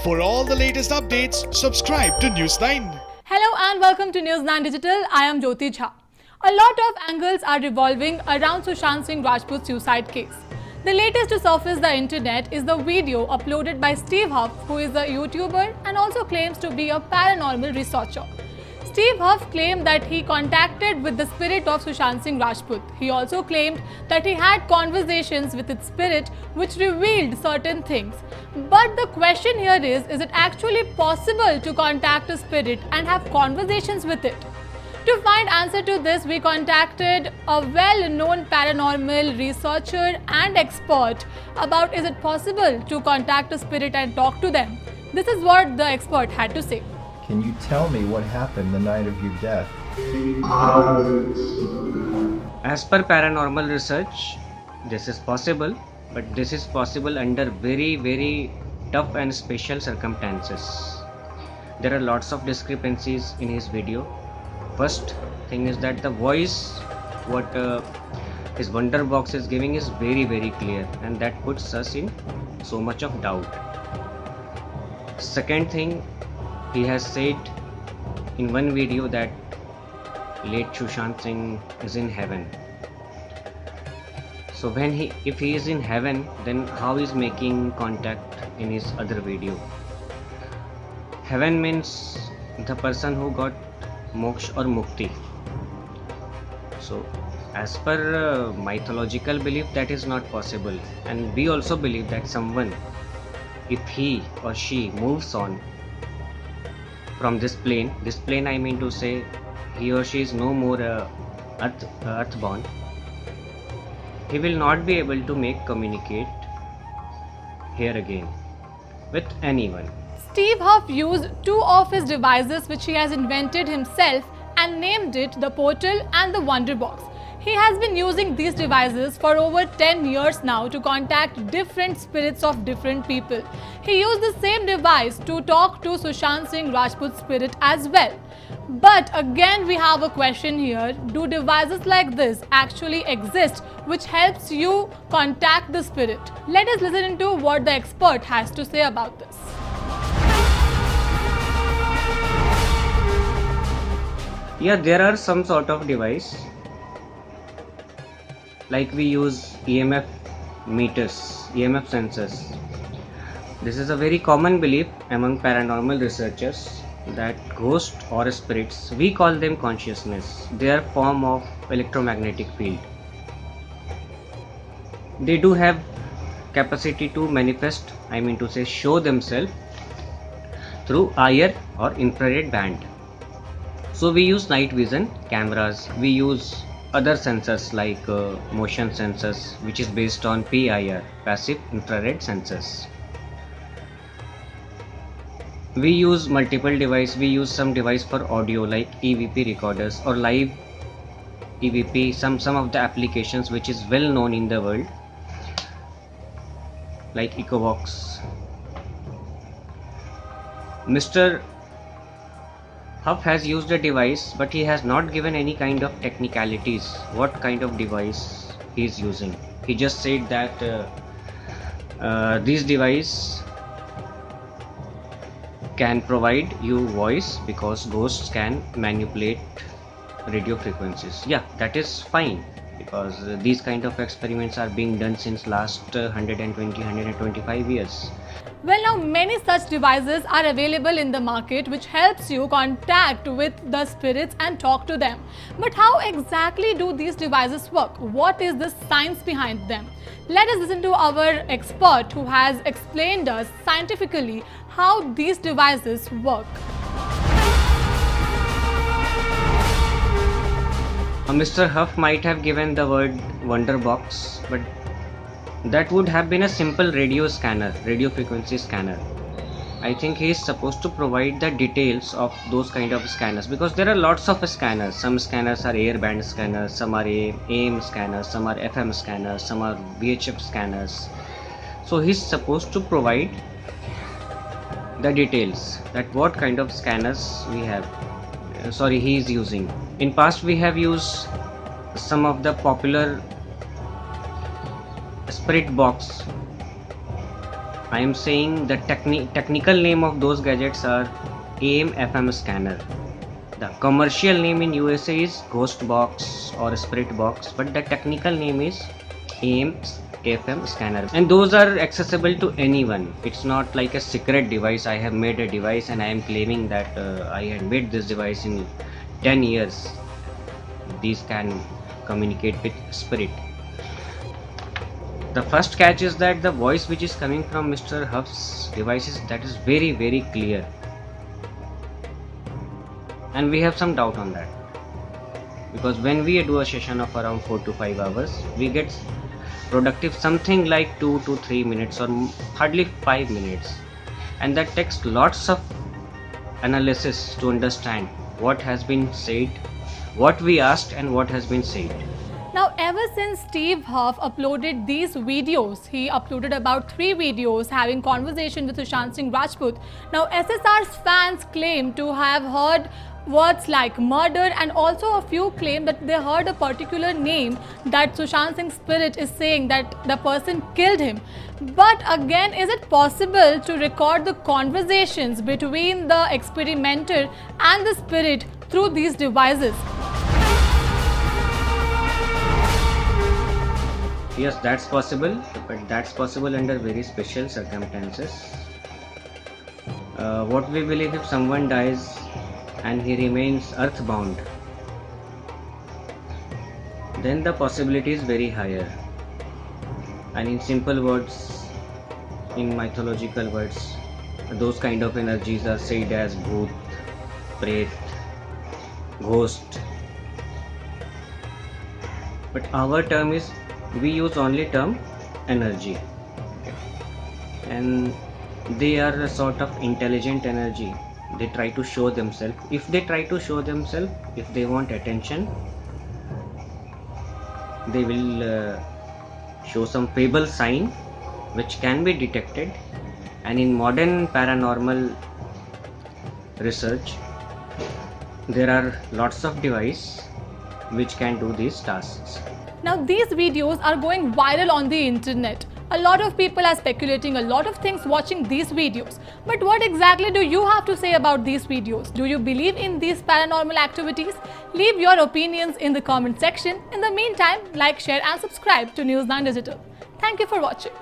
For all the latest updates, subscribe to News9. Hello and welcome to News9 Digital. I am Jyoti Jha. A lot of angles are revolving around Sushant Singh Rajput's suicide case. The latest to surface the internet is the video uploaded by Steve Huff, who is a YouTuber and also claims to be a paranormal researcher. Steve Huff claimed that he contacted with the spirit of Sushant Singh Rajput. He also claimed that he had conversations with its spirit which revealed certain things. But the question here is it actually possible to contact a spirit and have conversations with it? To find answer to this, we contacted a well-known paranormal researcher and expert about is it possible to contact a spirit and talk to them. This is what the expert had to say. Can you tell me what happened the night of your death? As per paranormal research, this is possible, but this is possible under very tough and special circumstances. There are lots of discrepancies in his video. First thing is that the voice what his wonder box is giving is very clear, and that puts us in so much of doubt. Second thing, he has said in one video that late Sushant Singh is in heaven. So if he is in heaven, then how is making contact in his other video? Heaven means the person who got moksha or mukti. So as per mythological belief, that is not possible, and we also believe that someone, if he or she moves on from this plane I mean to say, he or she is no more earthborn, he will not be able to communicate here again with anyone. Steve Huff used two of his devices which he has invented himself and named it the Portal and the Wonder Box. He has been using these devices for over 10 years now to contact different spirits of different people. He used the same device to talk to Sushant Singh Rajput's spirit as well. But again we have a question here. Do devices like this actually exist which helps you contact the spirit? Let us listen into what the expert has to say about this. Yeah, there are some sort of device, like we use EMF meters, EMF sensors. This is a very common belief among paranormal researchers that ghosts or spirits, we call them consciousness, they are form of electromagnetic field. They do have capacity to manifest, I mean to say show themselves through IR or infrared band. So we use night vision cameras, we use other sensors like motion sensors, which is based on PIR, passive infrared sensors. We use multiple devices. We use some device for audio like EVP recorders or live EVP, some of the applications which is well known in the world, like Ecovox. Mr. Huff has used a device, but he has not given any kind of technicalities what kind of device he is using. He just said that this device can provide you voice because ghosts can manipulate radio frequencies. Yeah, that is fine, because these kind of experiments are being done since last 125 years. Well, now many such devices are available in the market which helps you contact with the spirits and talk to them. But how exactly do these devices work? What is the science behind them? Let us listen to our expert who has explained us scientifically how these devices work. Mr. Huff might have given the word Wonder Box, but that would have been a simple radio scanner, radio frequency scanner. I think he is supposed to provide the details of those kind of scanners, because there are lots of scanners. Some scanners are airband scanners, some are AM scanners, some are FM scanners, some are VHF scanners. So he's supposed to provide the details that what kind of scanners we have. He is using. In past we have used some of the popular spirit box I am saying the technical name of those gadgets are AM FM scanner. The commercial name in USA is Ghost Box or Spirit Box, but the technical name is AM FM scanner, and those are accessible to anyone. It's not like a secret device. I have made a device and I am claiming that I had made this device in 10 years. These can communicate with spirit. The first catch is that the voice which is coming from Mr. Huff's devices, that is very, very clear, and we have some doubt on that, because when we do a session of around 4 to 5 hours, we get productive something like 2 to 3 minutes or hardly 5 minutes, and that takes lots of analysis to understand what has been said, what we asked, and what has been said. Now, ever since Steve Huff uploaded these videos, he uploaded about 3 videos having conversation with Sushant Singh Rajput. Now, SSR's fans claim to have heard words like murder, and also a few claim that they heard a particular name that Sushant Singh's spirit is saying that the person killed him. But again, is it possible to record the conversations between the experimenter and the spirit through these devices? Yes, that's possible, but that's possible under very special circumstances. What we believe, if someone dies and he remains earthbound, then the possibility is very higher. And in simple words, in mythological words, those kind of energies are said as bhoot, pret, ghost. But our term is, we use only term energy, and they are a sort of intelligent energy. They try to show themselves. If they try to show themselves, if they want attention, they will show some feeble sign which can be detected. And in modern paranormal research, there are lots of devices which can do these tasks. Now, these videos are going viral on the internet. A lot of people are speculating a lot of things watching these videos. But what exactly do you have to say about these videos? Do you believe in these paranormal activities? Leave your opinions in the comment section. In the meantime, like, share and subscribe to News9 Digital. Thank you for watching.